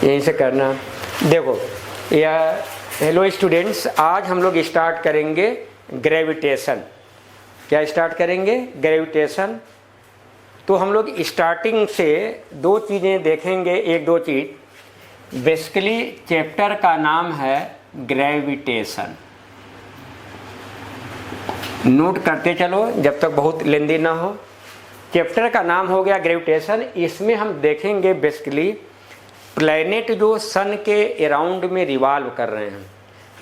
यहीं से करना। देखो यह, हेलो स्टूडेंट्स, आज हम लोग स्टार्ट करेंगे ग्रेविटेशन। क्या स्टार्ट करेंगे? ग्रेविटेशन। तो हम लोग स्टार्टिंग से दो चीज़ें देखेंगे, एक दो चीज़। बेसिकली चैप्टर का नाम है ग्रेविटेशन। नोट करते चलो जब तक बहुत लेंदी ना हो। चैप्टर का नाम हो गया ग्रेविटेशन। इसमें हम देखेंगे बेसिकली प्लैनेट जो सन के अराउंड में रिवॉल्व कर रहे हैं,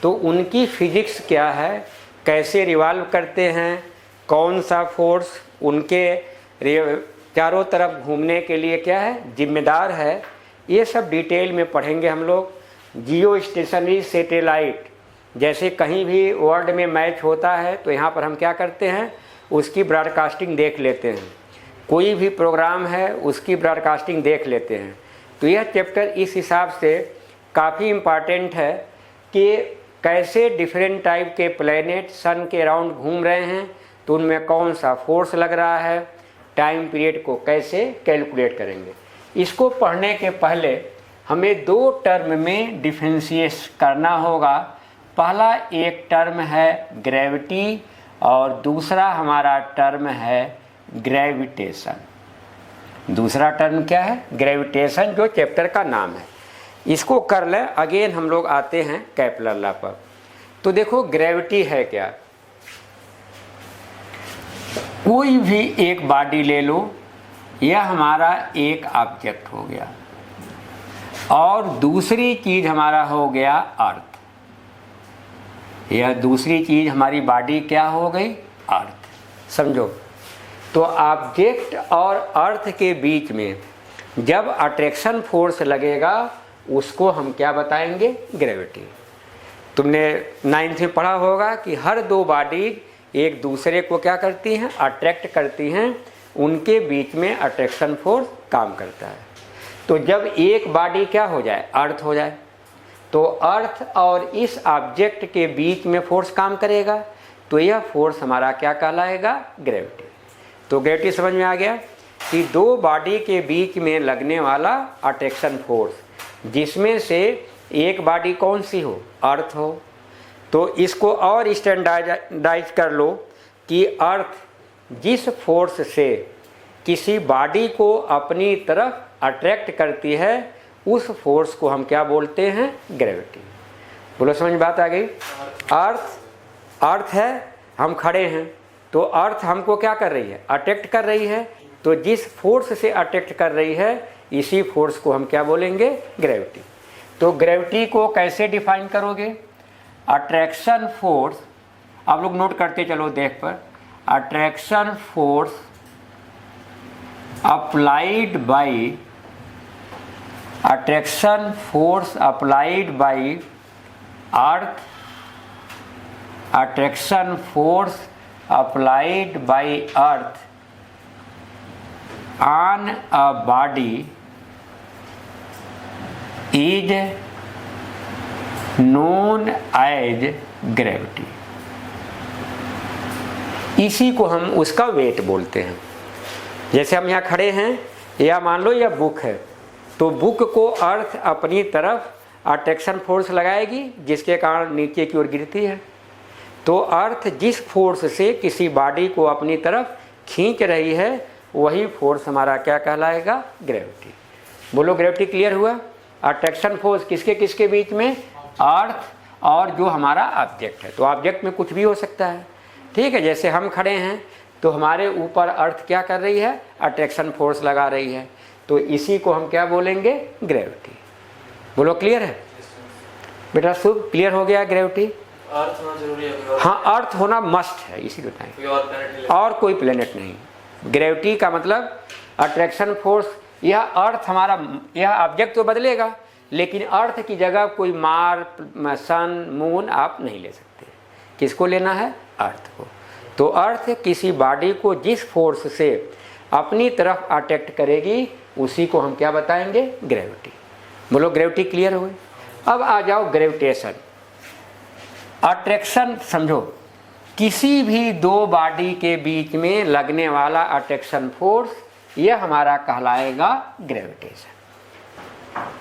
तो उनकी फिजिक्स क्या है, कैसे रिवॉल्व करते हैं, कौन सा फोर्स उनके चारों तरफ घूमने के लिए क्या है, जिम्मेदार है। ये सब डिटेल में पढ़ेंगे हम लोग। जियो स्टेशनरी सैटेलाइट, जैसे कहीं भी वर्ल्ड में मैच होता है तो यहाँ पर हम क्या करते हैं, उसकी ब्रॉडकास्टिंग देख लेते हैं। कोई भी प्रोग्राम है उसकी ब्रॉडकास्टिंग देख लेते हैं। तो यह चैप्टर इस हिसाब से काफ़ी इम्पॉर्टेंट है कि कैसे डिफरेंट टाइप के प्लैनेट सन के अराउंड घूम रहे हैं, तो उनमें कौन सा फोर्स लग रहा है, टाइम पीरियड को कैसे कैलकुलेट करेंगे। इसको पढ़ने के पहले हमें दो टर्म में डिफरेंशिएट करना होगा। पहला एक टर्म है ग्रेविटी और दूसरा हमारा टर्म है ग्रेविटेशन। दूसरा टर्म क्या है? ग्रेविटेशन, जो चैप्टर का नाम है। इसको कर लें। अगेन हम लोग आते हैं केपलर लॉ पर। तो देखो ग्रेविटी है क्या। कोई भी एक बॉडी ले लो, यह हमारा एक ऑब्जेक्ट हो गया और दूसरी चीज हमारा हो गया अर्थ। यह दूसरी चीज हमारी बॉडी क्या हो गई? अर्थ। समझो, तो ऑब्जेक्ट और अर्थ के बीच में जब अट्रैक्शन फोर्स लगेगा उसको हम क्या बताएंगे? ग्रेविटी। तुमने 9th में पढ़ा होगा कि हर दो बॉडी एक दूसरे को क्या करती हैं? अट्रैक्ट करती हैं। उनके बीच में अट्रैक्शन फोर्स काम करता है। तो जब एक बॉडी क्या हो जाए? अर्थ हो जाए, तो अर्थ और इस ऑब्जेक्ट के बीच में फोर्स काम करेगा, तो यह फोर्स हमारा क्या कहलाएगा? ग्रेविटी। तो ग्रेविटी समझ में आ गया कि दो बॉडी के बीच में लगने वाला अट्रैक्शन फोर्स, जिसमें से एक बॉडी कौन सी हो? अर्थ हो। तो इसको और स्टैंडर्डाइज कर लो कि अर्थ जिस फोर्स से किसी बॉडी को अपनी तरफ अट्रैक्ट करती है, उस फोर्स को हम क्या बोलते हैं? ग्रेविटी। बोलो, समझ में बात आ गई? अर्थ है, हम खड़े हैं तो अर्थ हमको क्या कर रही है? अट्रैक्ट कर रही है। तो जिस फोर्स से अट्रैक्ट कर रही है, इसी फोर्स को हम क्या बोलेंगे? ग्रेविटी। तो ग्रेविटी को कैसे डिफाइन करोगे? अट्रैक्शन फोर्स, आप लोग नोट करते चलो देख पर। Attraction force applied by earth, attraction force applied by earth on a body is known as gravity। इसी को हम उसका वेट बोलते हैं। जैसे हम यहाँ खड़े हैं, या मान लो यह बुक है, तो बुक को अर्थ अपनी तरफ अट्रैक्शन फोर्स लगाएगी, जिसके कारण नीचे की ओर गिरती है। तो अर्थ जिस फोर्स से किसी बॉडी को अपनी तरफ खींच रही है, वही फोर्स हमारा क्या कहलाएगा? ग्रेविटी। बोलो, ग्रेविटी क्लियर हुआ? अट्रैक्शन फोर्स किसके किसके बीच में? अर्थ और जो हमारा ऑब्जेक्ट है। तो ऑब्जेक्ट में कुछ भी हो सकता है, ठीक है। जैसे हम खड़े हैं तो हमारे ऊपर अर्थ क्या कर रही है? अट्रैक्शन फोर्स लगा रही है। तो इसी को हम क्या बोलेंगे? ग्रेविटी। बोलो, क्लियर है बेटा? शुभ, क्लियर हो गया ग्रेविटी? अर्थ होना जरूरी है? हाँ, अर्थ होना मस्ट है, इसी टाइम और कोई प्लेनेट नहीं। ग्रेविटी का मतलब अट्रैक्शन फोर्स। यह अर्थ हमारा, यह ऑब्जेक्ट तो बदलेगा, लेकिन अर्थ की जगह कोई मार्स, सन, मून आप नहीं ले सकते। किसको लेना है? अर्थ को। तो अर्थ किसी बॉडी को जिस फोर्स से अपनी तरफ अट्रैक्ट करेगी, उसी को हम क्या बताएंगे? ग्रेविटी। बोलो, ग्रेविटी क्लियर हुई? अब आ जाओ ग्रेविटेशन। अट्रैक्शन समझो, किसी भी दो बॉडी के बीच में लगने वाला अट्रैक्शन फोर्स, यह हमारा कहलाएगा ग्रेविटेशन।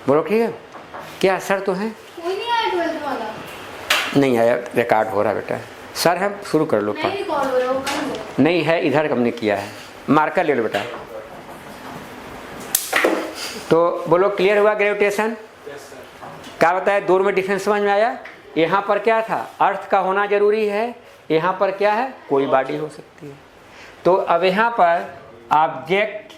बोलो ठीक है। क्या सर तो हैं? कोई नहीं आया 12th वाला। नहीं आया, रिकॉर्ड हो रहा बेटा। सर हम शुरू कर लो। नहीं कॉल हो रहा, वो कम हो। नहीं है, इधर हमने किया है। मार्कर ले लो बेटा। तो बोलो क्लियर हुआ ग्रेविटेशन? क्या बताया? दो में डिफरेंस समझ में आया? यहाँ पर क्या था? अर्थ का होना जरूरी है। यहाँ पर क्या है? कोई बॉडी हो सकती है। तो अब यहाँ पर ऑब्जेक्ट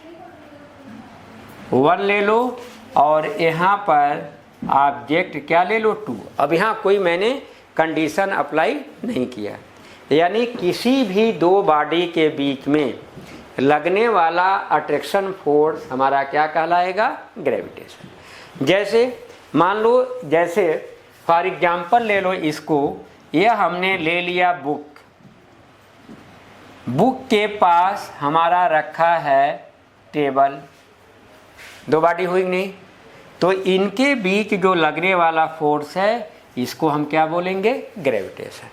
1 ले लो और यहाँ पर ऑब्जेक्ट क्या ले लो? 2। अब यहाँ कोई मैंने कंडीशन अप्लाई नहीं किया, यानी किसी भी दो बॉडी के बीच में लगने वाला अट्रैक्शन फोर्स हमारा क्या कहलाएगा? ग्रेविटेशन। जैसे मान लो, जैसे फॉर एग्जाम्पल ले लो इसको, यह हमने ले लिया बुक। बुक के पास हमारा रखा है टेबल। दो बॉडी हुई नहीं? तो इनके बीच जो लगने वाला फोर्स है इसको हम क्या बोलेंगे? ग्रेविटेशन।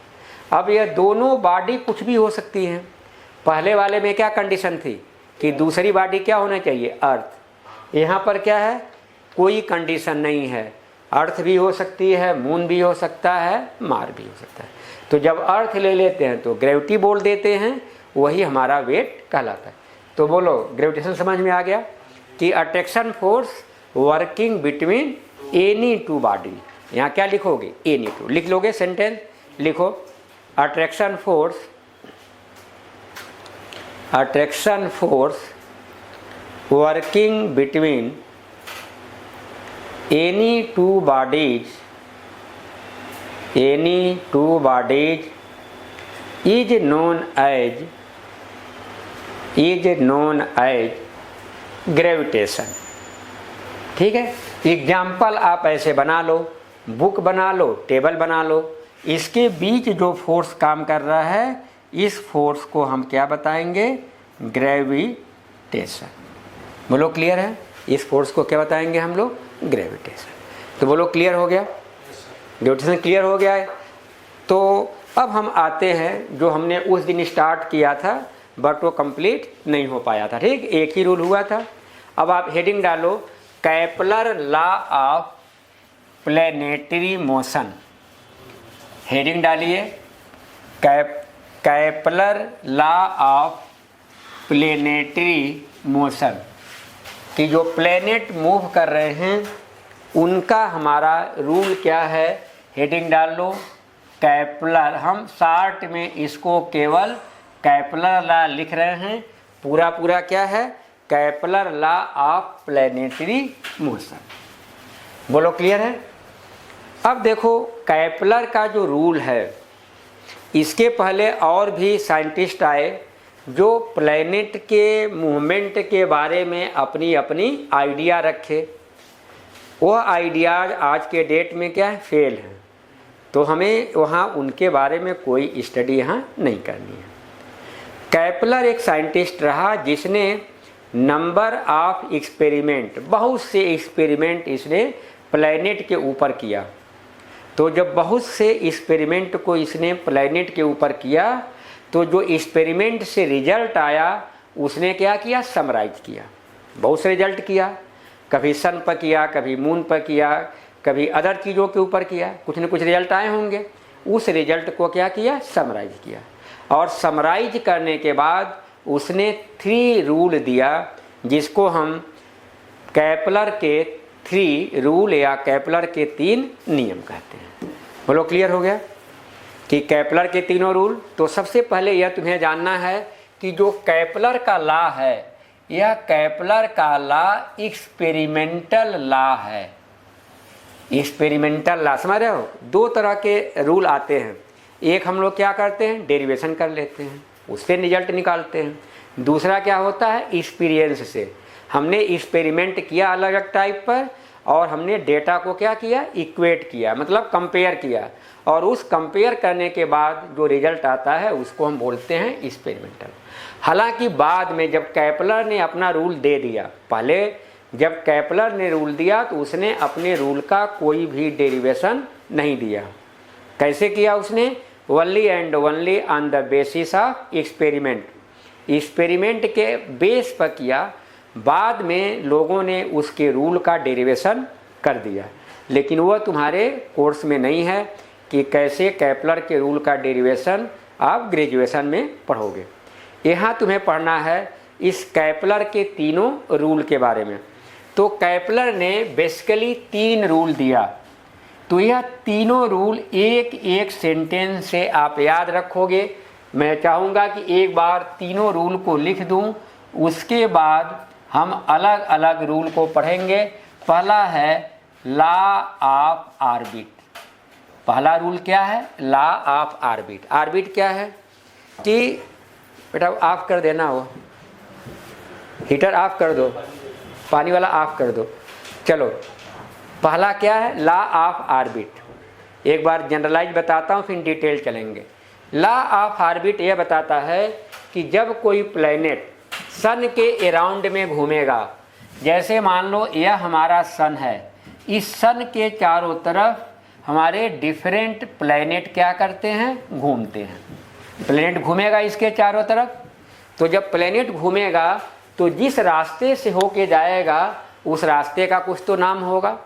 अब यह दोनों बॉडी कुछ भी हो सकती हैं। पहले वाले में क्या कंडीशन थी कि दूसरी बॉडी क्या होना चाहिए? अर्थ। यहाँ पर क्या है? कोई कंडीशन नहीं है। अर्थ भी हो सकती है, मून भी हो सकता है, मार भी हो सकता है। तो जब अर्थ ले लेते हैं तो ग्रेविटी बोल देते हैं, वही हमारा वेट कहलाता है। तो बोलो ग्रेविटेशन समझ में आ गया कि attraction force working between any two body. यहाँ क्या लिखोगे? एनी टू लिख लोगे, सेंटेंस लिखो। Attraction force working between any two bodies is known as gravitation। ठीक है। एग्जाम्पल आप ऐसे बना लो, बुक बना लो, टेबल बना लो। इसके बीच जो फोर्स काम कर रहा है, इस फोर्स को हम क्या बताएंगे? ग्रेविटेशन। बोलो क्लियर है? इस फोर्स को क्या बताएंगे हम लोग? ग्रेविटेशन। तो बोलो क्लियर हो गया? ग्रेविटेशन क्लियर हो गया है। तो अब हम आते हैं जो हमने उस दिन स्टार्ट किया था बट वो कंप्लीट नहीं हो पाया था। ठीक, एक ही रूल हुआ था। अब आप हेडिंग डालो, Kepler law of planetary motion. Heading डालिए, Kepler law of planetary motion, कि जो प्लैनेट मूव कर रहे हैं उनका हमारा रूल क्या है? हेडिंग डाल लो, कैपलर। हम शॉर्ट में इसको केवल कैपलर लॉ लिख रहे हैं। पूरा पूरा क्या है? कैपलर लॉ ऑफ प्लैनेटरी मोशन। बोलो क्लियर है? अब देखो कैपलर का जो रूल है, इसके पहले और भी साइंटिस्ट आए जो प्लैनेट के मूवमेंट के बारे में अपनी अपनी आइडिया रखे। वह आइडियाज आज के डेट में क्या है? फेल है। तो हमें वहाँ उनके बारे में कोई स्टडी यहाँ नहीं करनी है। कैपलर एक साइंटिस्ट रहा जिसने नंबर ऑफ एक्सपेरिमेंट, बहुत से एक्सपेरिमेंट इसने प्लैनेट के ऊपर किया। तो जब बहुत से एक्सपेरिमेंट को इसने प्लैनेट के ऊपर किया, तो जो एक्सपेरिमेंट से रिजल्ट आया उसने क्या किया? समराइज किया। बहुत से रिजल्ट किया, कभी सन पर किया, कभी मून पर किया, कभी अदर चीज़ों के ऊपर किया। कुछ न कुछ रिजल्ट आए होंगे। उस रिजल्ट को क्या किया? समराइज किया। और समराइज करने के बाद उसने 3 रूल दिया, जिसको हम कैपलर के 3 रूल या कैपलर के 3 नियम कहते हैं। बोलो क्लियर हो गया कि कैपलर के तीनों रूल? तो सबसे पहले यह तुम्हें जानना है कि जो कैपलर का लॉ है, यह कैपलर का लॉ एक्सपेरिमेंटल लॉ है। एक्सपेरिमेंटल लॉ समझ रहे हो? 2 तरह के रूल आते हैं। एक हम लोग क्या करते हैं? डेरिवेशन कर लेते हैं, उससे रिजल्ट निकालते हैं। दूसरा क्या होता है? एक्सपीरियंस से। हमने एक्सपेरिमेंट किया अलग अलग टाइप पर, और हमने डेटा को क्या किया? इक्वेट किया, मतलब कंपेयर किया। और उस कंपेयर करने के बाद जो रिजल्ट आता है उसको हम बोलते हैं एक्सपेरिमेंटल। हालांकि बाद में जब कैपलर ने अपना रूल दे दिया, पहले जब कैपलर ने रूल दिया तो उसने अपने रूल का कोई भी डेरिवेशन नहीं दिया। कैसे किया उसने? Only and only on the basis of experiment. Experiment के बेस पर किया। बाद में लोगों ने उसके रूल का डेरिवेशन कर दिया, लेकिन वह तुम्हारे कोर्स में नहीं है कि कैसे केपलर के रूल का डेरिवेशन आप ग्रेजुएशन में पढ़ोगे। यहाँ तुम्हें पढ़ना है इस केपलर के तीनों रूल के बारे में। तो केपलर ने बेसिकली 3 रूल दिया, तो यह तीनों रूल एक एक सेंटेंस से आप याद रखोगे। मैं चाहूँगा कि एक बार तीनों रूल को लिख दूँ, उसके बाद हम अलग अलग रूल को पढ़ेंगे। पहला है लॉ ऑफ ऑर्बिट। पहला रूल क्या है? Law of orbit. ऑर्बिट क्या है कि बेटा ऑफ कर देना, हो हीटर ऑफ कर दो, पानी वाला ऑफ कर दो। चलो, पहला क्या है? Law of orbit. एक बार जनरलाइज बताता हूँ, फिर डिटेल चलेंगे। लॉ ऑफ ऑर्बिट यह बताता है कि जब कोई प्लैनेट सन के अराउंड में घूमेगा, जैसे मान लो यह हमारा सन है, इस सन के चारों तरफ हमारे डिफरेंट प्लैनेट क्या करते हैं? घूमते हैं। प्लैनेट घूमेगा इसके चारों तरफ, तो जब प्लैनेट घूमेगा तो जिस रास्ते से होके जाएगा उस रास्ते का कुछ तो नाम होगा।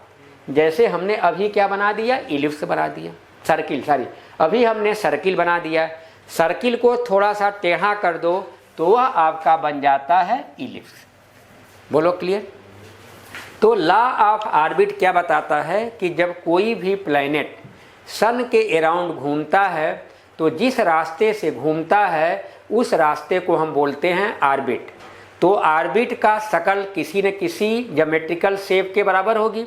जैसे हमने अभी क्या बना दिया? इलिप्स बना दिया, सर्किल, सॉरी अभी हमने सर्किल बना दिया। सर्किल को थोड़ा सा टेढ़ा कर दो तो वह आपका बन जाता है इलिप्स। बोलो क्लियर? तो लॉ ऑफ ऑर्बिट क्या बताता है कि जब कोई भी प्लैनेट सन के अराउंड घूमता है तो जिस रास्ते से घूमता है उस रास्ते को हम बोलते हैं ऑर्बिट। तो ऑर्बिट का शक्ल किसी न किसी ज्योमेट्रिकल शेप के बराबर होगी।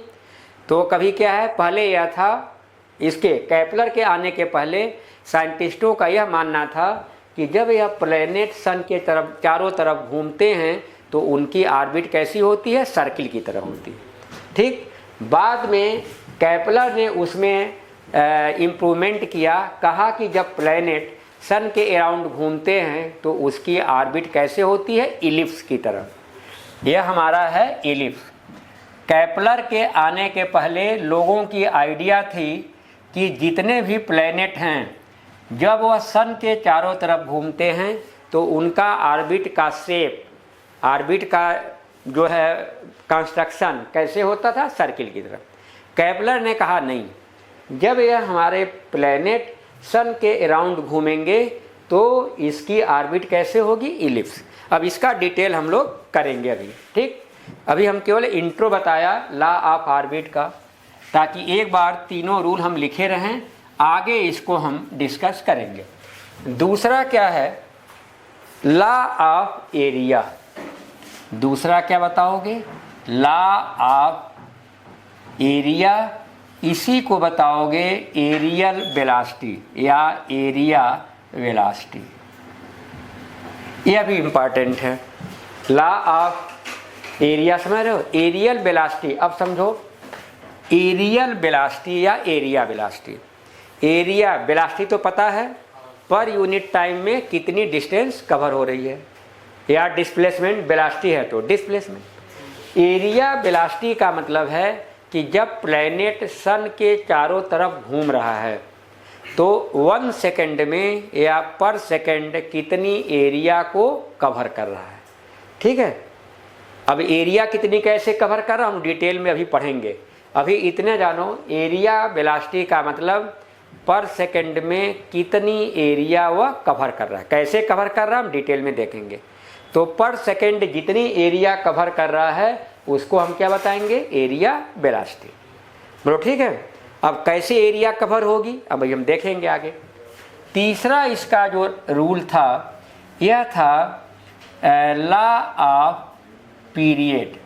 तो कभी क्या है, पहले यह था, इसके केपलर के आने के पहले साइंटिस्टों का यह मानना था कि जब यह प्लैनेट सन के तरफ चारों तरफ घूमते हैं तो उनकी ऑर्बिट कैसी होती है? सर्किल की तरह होती है। ठीक, बाद में केपलर ने उसमें इम्प्रूवमेंट किया, कहा कि जब प्लैनेट सन के अराउंड घूमते हैं तो उसकी ऑर्बिट कैसे होती है? इलिप्स की तरह। यह हमारा है इलिप्स। केपलर के आने के पहले लोगों की आइडिया थी कि जितने भी प्लैनेट हैं जब वह सन के चारों तरफ घूमते हैं तो उनका ऑर्बिट का शेप, ऑर्बिट का जो है कंस्ट्रक्शन कैसे होता था? सर्किल की तरह। केपलर ने कहा नहीं, जब यह हमारे प्लैनेट सन के अराउंड घूमेंगे तो इसकी ऑर्बिट कैसे होगी? इलिप्स। अब इसका डिटेल हम लोग करेंगे अभी। ठीक, अभी हम केवल इंट्रो बताया लॉ ऑफ ऑर्बिट का, ताकि एक बार तीनों रूल हम लिखे रहें, आगे इसको हम डिस्कस करेंगे। दूसरा क्या है? Law of area. दूसरा क्या बताओगे? Law of area. इसी को बताओगे एरियल वेलोसिटी या एरिया वेलोसिटी। यह भी इम्पॉर्टेंट है। लॉ ऑफ एरिया समझ रहे हो? Areal velocity. अब समझो एरियल वेलोसिटी या एरिया वेलोसिटी। एरिया वेलोसिटी तो पता है, पर यूनिट टाइम में कितनी डिस्टेंस कवर हो रही है, या डिस्प्लेसमेंट वेलोसिटी है तो डिस्प्लेसमेंट। एरिया वेलोसिटी का मतलब है कि जब प्लैनेट सन के चारों तरफ घूम रहा है तो 1 सेकंड में या पर सेकंड कितनी एरिया को कवर कर रहा है। ठीक है, अब एरिया कितनी कैसे कवर कर रहा हूँ डिटेल में अभी पढ़ेंगे। अभी इतने जानो, एरिया वेलोसिटी का मतलब पर सेकंड में कितनी एरिया वह कवर कर रहा है। कैसे कवर कर रहा है हम डिटेल में देखेंगे। तो पर सेकंड जितनी एरिया कवर कर रहा है उसको हम क्या बताएंगे? Area velocity. बोलो ठीक है। अब कैसे एरिया कवर होगी अब हम देखेंगे आगे। तीसरा इसका जो रूल था यह था law of period.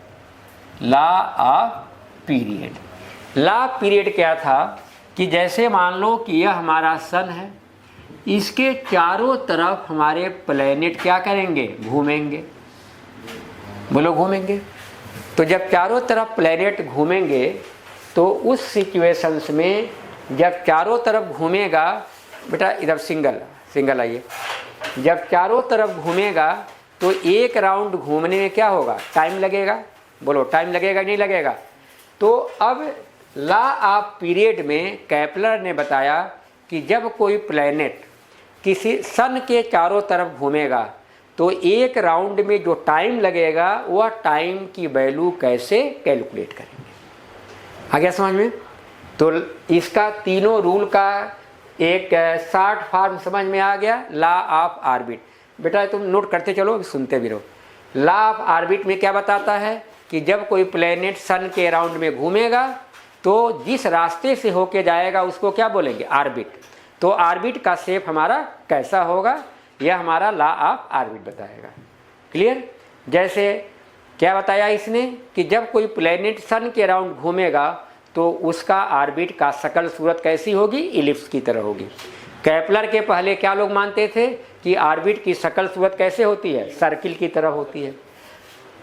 Law of period. Law of period क्या था कि जैसे मान लो कि यह हमारा सन है, इसके चारों तरफ हमारे प्लैनेट क्या करेंगे? घूमेंगे। बोलो घूमेंगे। तो जब चारों तरफ प्लैनेट घूमेंगे तो उस सिचुएशंस में जब चारों तरफ घूमेगा, बेटा इधर सिंगल आइए, जब चारों तरफ घूमेगा तो एक राउंड घूमने में क्या होगा? टाइम लगेगा। बोलो टाइम लगेगा नहीं लगेगा? तो अब लॉ ऑफ पीरियड में केपलर ने बताया कि जब कोई प्लैनेट किसी सन के चारों तरफ घूमेगा तो एक राउंड में जो टाइम लगेगा वह टाइम की वैल्यू कैसे कैलकुलेट करेंगे। आ गया समझ में? तो इसका तीनों रूल का एक शॉर्ट फॉर्म समझ में आ गया, लॉ ऑफ ऑर्बिट। बेटा तुम नोट करते चलो, सुनते भी रहो। लॉ ऑफ ऑर्बिट में क्या बताता है कि जब कोई प्लेनेट सन के अराउंड में घूमेगा तो जिस रास्ते से होके जाएगा उसको क्या बोलेंगे? ऑर्बिट। तो ऑर्बिट का शेप हमारा कैसा होगा, यह हमारा लॉ ऑफ ऑर्बिट बताएगा। क्लियर? जैसे क्या बताया इसने कि जब कोई प्लेनेट सन के अराउंड घूमेगा तो उसका ऑर्बिट का शकल सूरत कैसी होगी? इलिप्स की तरह होगी। केपलर के पहले क्या लोग मानते थे कि ऑर्बिट की शकल सूरत कैसे होती है? सर्किल की तरह होती है।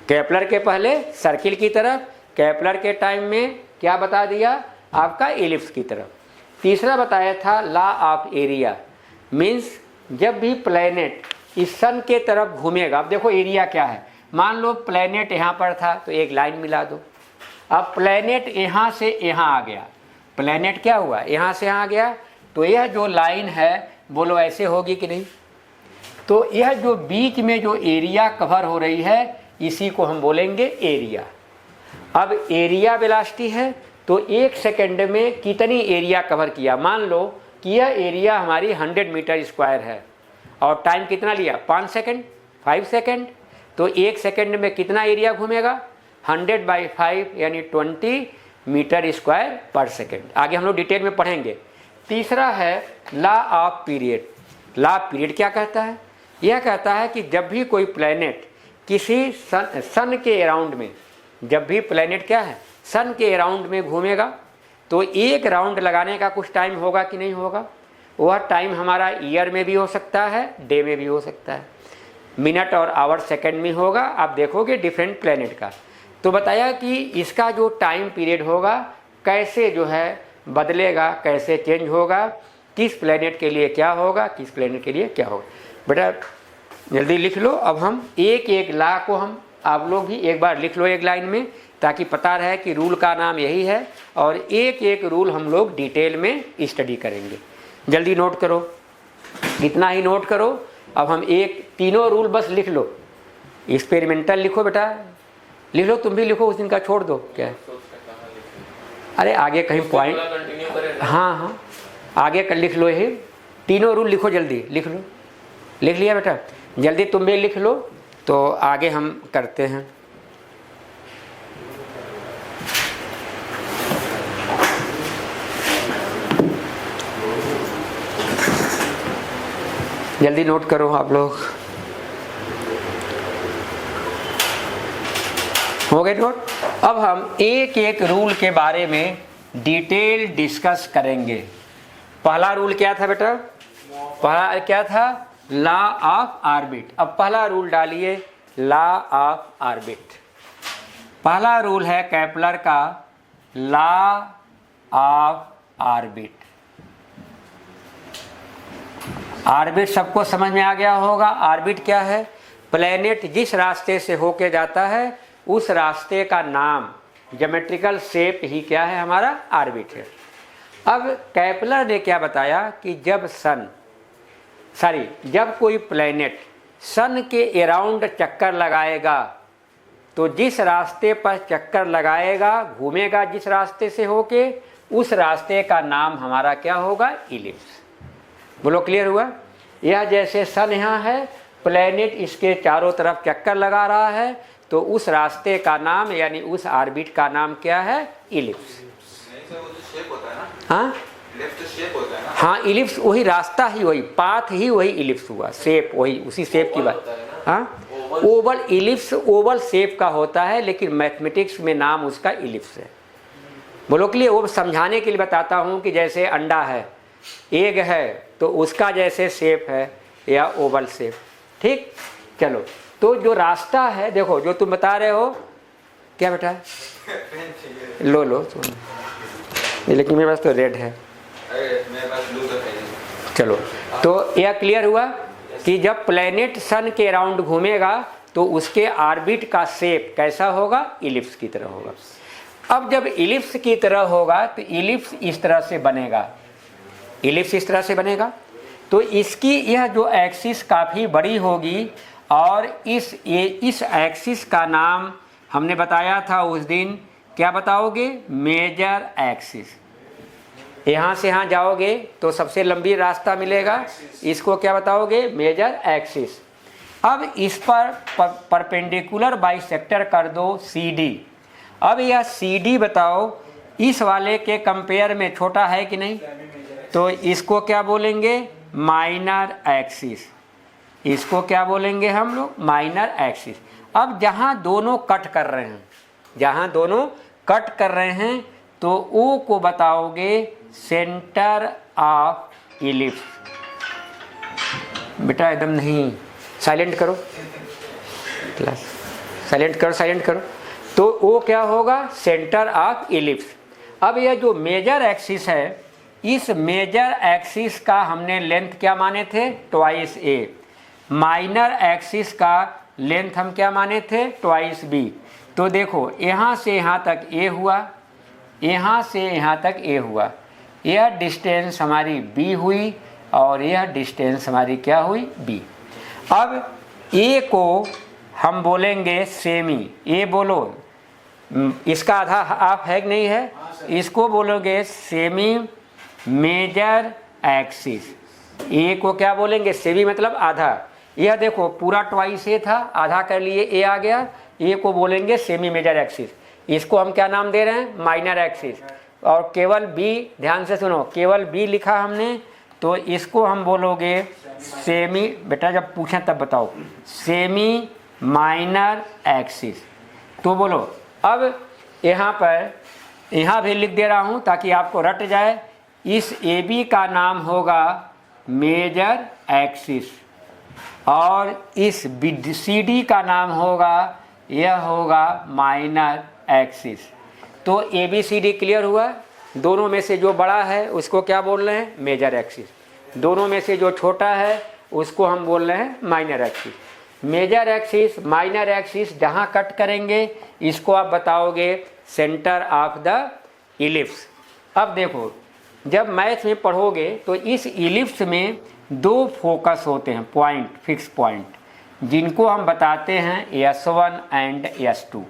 केपलर के पहले सर्किल की तरह, केपलर के टाइम में क्या बता दिया? आपका इलिप्स की तरह। तीसरा बताया था लॉ ऑफ एरिया, मीन्स जब भी प्लेनेट इस सन के तरफ घूमेगा, अब देखो एरिया क्या है, मान लो प्लेनेट यहाँ पर था तो एक लाइन मिला दो। अब प्लेनेट यहाँ से यहाँ आ गया, प्लेनेट क्या हुआ? यहाँ से यहाँ आ गया, तो यह जो लाइन है बोलो ऐसे होगी कि नहीं? तो यह जो बीच में जो एरिया कवर हो रही है इसी को हम बोलेंगे एरिया। अब एरिया वेलोसिटी है तो 1 सेकंड में कितनी एरिया कवर किया? मान लो कि यह एरिया हमारी 100 मीटर स्क्वायर है और टाइम कितना लिया? 5 सेकंड, 5 सेकंड। तो 1 सेकंड में कितना एरिया घूमेगा? 100/5 यानी 20 मीटर स्क्वायर पर सेकंड। आगे हम लोग डिटेल में पढ़ेंगे। तीसरा है law of period. Law of period क्या कहता है? यह कहता है कि जब भी कोई प्लेनेट किसी सन के अराउंड में, जब भी प्लेनेट क्या है? सन के अराउंड में घूमेगा तो एक राउंड लगाने का कुछ टाइम होगा कि नहीं होगा? वह टाइम हमारा ईयर में भी हो सकता है, डे में भी हो सकता है, मिनट और आवर सेकंड में होगा। आप देखोगे डिफरेंट प्लेनेट का। तो बताया कि इसका जो टाइम पीरियड होगा कैसे जो है बदलेगा, कैसे चेंज होगा, किस प्लेनेट के लिए क्या होगा, किस प्लेनेट के लिए क्या होगा। बेटा जल्दी लिख लो। अब हम एक एक लॉ को हम आप लोग भी एक बार लिख लो एक लाइन में, ताकि पता रहे कि रूल का नाम यही है और एक एक रूल हम लोग डिटेल में स्टडी करेंगे। जल्दी नोट करो, इतना ही नोट करो। अब हम एक तीनों रूल बस लिख लो। एक्सपेरिमेंटल लिखो बेटा, लिख लो, तुम भी लिखो, उस दिन का छोड़ दो। क्या है? अरे आगे कहीं पॉइंट, हाँ आगे कर लिख लो, ये तीनों रूल लिखो, जल्दी लिख लो। लिख लिया बेटा? जल्दी तुम भी लिख लो तो आगे हम करते हैं। जल्दी नोट करो आप लोग। हो गए नोट? अब हम एक एक रूल के बारे में डिटेल डिस्कस करेंगे। पहला रूल क्या था बेटा? पहला क्या था? Law of orbit. अब पहला रूल डालिए, लॉ ऑफ ऑर्बिट। पहला रूल है केपलर का लॉ ऑफ ऑर्बिट। ऑर्बिट सबको समझ में आ गया होगा। ऑर्बिट क्या है? प्लेनेट जिस रास्ते से होके जाता है उस रास्ते का नाम, ज्योमेट्रिकल शेप ही क्या है? हमारा ऑर्बिट है। अब केपलर ने क्या बताया कि जब कोई प्लेनेट सन के अराउंड चक्कर लगाएगा तो जिस रास्ते पर चक्कर लगाएगा, घूमेगा जिस रास्ते से होके, उस रास्ते का नाम हमारा क्या होगा? इलिप्स। बोलो क्लियर हुआ? यह जैसे सन यहाँ है, प्लेनेट इसके चारों तरफ चक्कर लगा रहा है, तो उस रास्ते का नाम यानी उस ऑर्बिट का नाम क्या है? इलिप्स। हाँ हाँ, इलिप्स वही रास्ता ही, वही पाथ ही, वही इलिप्स हुआ। शेप वही, उसी शेप की बात। हाँ, ओवल इलिप्स ओवल शेप का होता है, लेकिन मैथमेटिक्स में नाम उसका इलिप्स है। बोलो के लिए वो समझाने के लिए बताता हूँ कि जैसे अंडा है, एग है, तो उसका जैसे शेप है या ओवल शेप। ठीक, चलो। तो जो रास्ता है, देखो जो तुम बता रहे हो, क्या बेटा? लो लेकिन मेरे पास तो रेड है। चलो, तो यह क्लियर हुआ कि जब प्लेनेट सन के अराउंड घूमेगा तो उसके ऑर्बिट का शेप कैसा होगा? इलिप्स की तरह होगा। अब जब इलिप्स की तरह होगा तो इलिप्स इस तरह से बनेगा, इलिप्स इस तरह से बनेगा। तो इसकी यह जो एक्सिस काफ़ी बड़ी होगी और इस एक्सिस का नाम हमने बताया था उस दिन क्या बताओगे? Major axis. यहाँ से यहाँ जाओगे तो सबसे लंबी रास्ता मिलेगा, इसको क्या बताओगे? Major axis. अब इस पर परपेंडिकुलर बाइसेक्टर कर दो CD। अब यह CD बताओ इस वाले के कंपेयर में छोटा है कि नहीं? तो इसको क्या बोलेंगे? Minor axis. इसको क्या बोलेंगे हम लोग? Minor axis. अब जहाँ दोनों कट कर रहे हैं, जहाँ दोनों कट कर रहे हैं तो O को बताओगे सेंटर ऑफ इलिप्स। बेटा एकदम नहीं, साइलेंट करो क्लास, साइलेंट करो, साइलेंट करो। तो O क्या होगा? Centre of ellipse. अब यह जो मेजर एक्सिस है, इस मेजर एक्सिस का हमने लेंथ क्या माने थे? Twice A। माइनर एक्सिस का लेंथ हम क्या माने थे? Twice B। तो देखो यहाँ से यहाँ तक A हुआ, यहाँ से यहाँ तक A हुआ, यह डिस्टेंस हमारी B हुई और यह डिस्टेंस हमारी क्या हुई? B। अब A को हम बोलेंगे सेमी। A बोलो, इसका आधा हाफ है कि नहीं है? इसको बोलोगे सेमी मेजर एक्सिस। A को क्या बोलेंगे? सेमी मतलब आधा। यह देखो पूरा ट्वाइस A था, आधा कर लिए A आ गया, A को बोलेंगे सेमी मेजर एक्सिस। इसको हम क्या नाम दे रहे हैं? Minor axis. और केवल B, ध्यान से सुनो, केवल B लिखा हमने तो इसको हम बोलोगे सेमी। बेटा जब पूछें तब बताओ, सेमी माइनर एक्सिस। तो बोलो, अब यहाँ पर, यहाँ भी लिख दे रहा हूँ ताकि आपको रट जाए। इस AB का नाम होगा मेजर एक्सिस और इस CD का नाम होगा, यह होगा माइनर एक्सिस। तो ABCD क्लियर हुआ? दोनों में से जो बड़ा है उसको क्या बोल रहे हैं? Major axis. दोनों में से जो छोटा है उसको हम बोल रहे हैं minor axis. Major axis, minor axis जहाँ कट करेंगे इसको आप बताओगे सेंटर ऑफ द इलिप्स। अब देखो, जब मैथ में पढ़ोगे तो इस इलिप्स में दो फोकस होते हैं, पॉइंट, फिक्स पॉइंट, जिनको हम बताते हैं S1 एंड S2।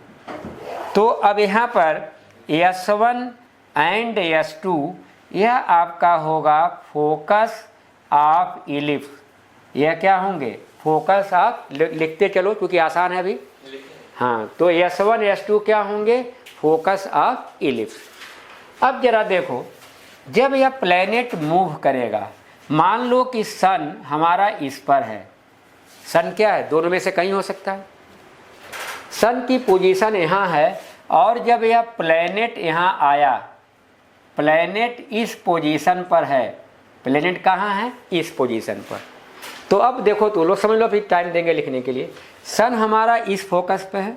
तो अब यहाँ पर S1 एंड S2 यह आपका होगा फोकस ऑफ इलिप्स। यह क्या होंगे? फोकस ऑफ, लिखते चलो क्योंकि आसान है अभी। हाँ, तो S1 S2 क्या होंगे? Focus of ellipse. अब जरा देखो, जब यह प्लैनेट मूव करेगा, मान लो कि सन हमारा इस पर है। सन क्या है? दोनों में से कहीं हो सकता है। सन की पोजीशन यहाँ है और जब यह प्लैनेट यहाँ आया, प्लैनेट इस पोजीशन पर है। प्लैनेट कहाँ है? इस पोजीशन पर। तो अब देखो, तो लोग समझ लो, फिर टाइम देंगे लिखने के लिए। सन हमारा इस फोकस पे है